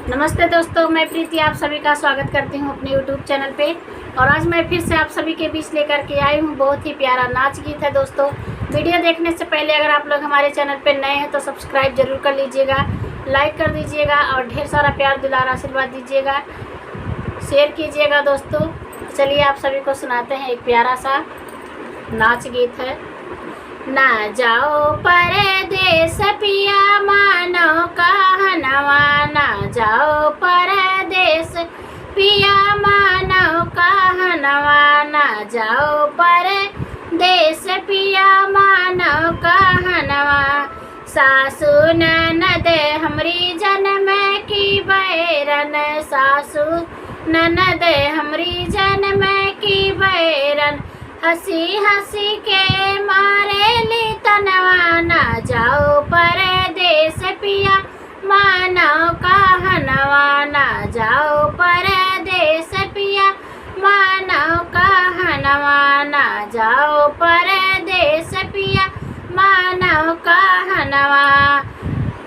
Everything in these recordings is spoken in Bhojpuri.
नमस्ते दोस्तों, मैं प्रीति आप सभी का स्वागत करती हूं अपने YouTube चैनल पे। और आज मैं फिर से आप सभी के बीच लेकर के आई हूं बहुत ही प्यारा नाच गीत है। दोस्तों, वीडियो देखने से पहले अगर आप लोग हमारे चैनल पे नए हैं तो सब्सक्राइब जरूर कर लीजिएगा, लाइक कर दीजिएगा और ढेर सारा प्यार दुलार आशीर्वाद दीजिएगा, शेयर कीजिएगा। दोस्तों चलिए आप सभी को सुनाते हैं एक प्यारा सा नाच गीत है। ना जाओ परदेस पिया मानो कहनवा, ना जाओ परदेस पिया मानो कहनवा, ना जाओ परदेस पिया मानो कहनवा। सासु ननद हमरी जन्म की बैरन, सासु ननद हमरी जन्म की बैरन, हंसी हंसी के मारे ली तनवा। ना जाओ परदेस पिया मानो कहनवा, ना जाओ परदेस पिया मानो कहनवा, ना जाओ परदेस पिया मानो कहनवा।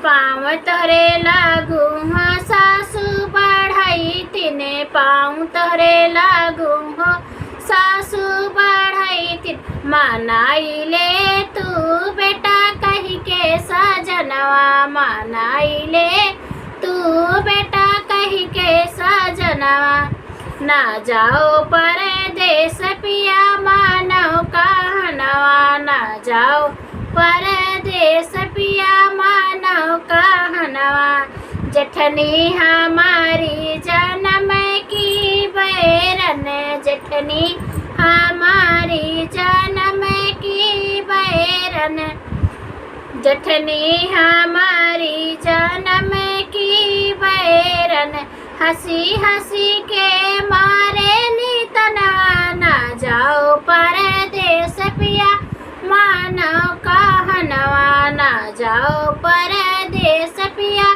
पाँव तोरे लागू हो सासू बढ़ाई तिने, पाँव तोरे लागू हो सासू बढ़ाई तिन, मनाई ले तू बेटा कही के सजनवा, मनाई ले तू बेटा कही के सजनवा। ना जाओ परदेस पिया मानो कहनवा, ना जाओ परदेस पिया मानो कहनवा। जेठनी हमारी जन्म की बैरन, जेठनी हमारी जन्म की बैरन, जेठनी हमारी जन्म की बैरन, हंसी हंसी के मारे ली तनवा। ना जाओ परदेस पिया मानो कहनवा, ना जाओ परदेस पिया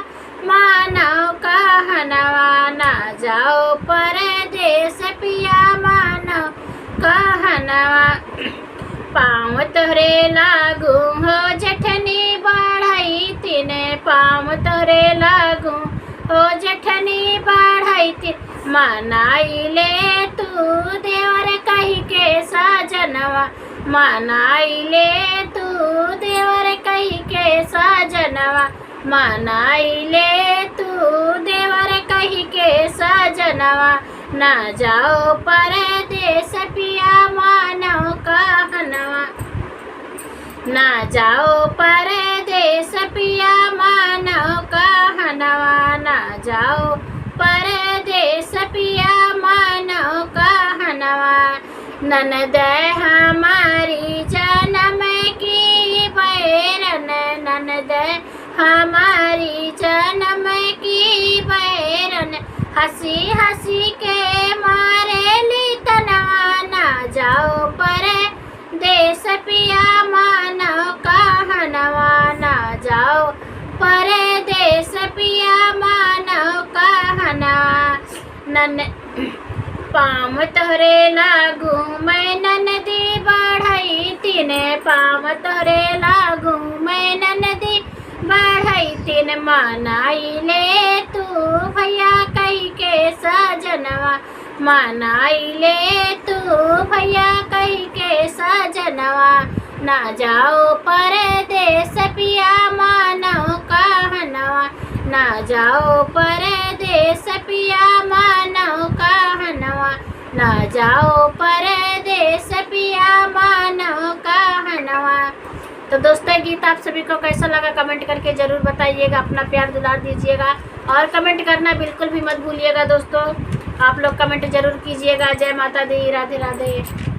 मानो कहनवा, ना जाओ परदेस पिया मानो कहनवा। पाँव तोरे लागू हो जेठनी बढ़ाई तिने, पाँव तोरे लागू हो जेठनी बढ़ाई तिन, मनाई ले तू देवर कही के सजनवा, मनाई ले तू देवर कही के सजनवा, मनाई ले तू देवर कही के सजनवा। ना जाओ परदेस पिया मानो कहनवा, ना जाओ परदेस पिया मानो कहनवा, ना जाओ परदेस पिया मानो कहनवा। ननद हमारी जन्म की बैरन, ननद हमारी जन्म की बैरन, हंसी हंसी के मारे ली तनवा। ना जाओ परदेस पिया मानो कहनवा, ना जाओ परदेस पिया मानो कहनवा। नन पाँव तोरे लागू मैं ननदी बढ़ाई तिने, पाँव तोरे लागू मैं ननदी बढ़ाई तिन, मनाई ले तू भैया कही के सजनवा, मनाई ले तू भैया कही के सजनवा। ना जाओ परदेस पिया मानो कहनवा, ना जाओ परदेस पिया मानो कहनवा, ना जाओ परदेस पिया मानो कहनवा। तो दोस्तों, गीत आप सभी को कैसा लगा कमेंट करके ज़रूर बताइएगा, अपना प्यार दुलार दीजिएगा और कमेंट करना बिल्कुल भी मत भूलिएगा। दोस्तों आप लोग कमेंट ज़रूर कीजिएगा। जय माता दी, राधे राधे।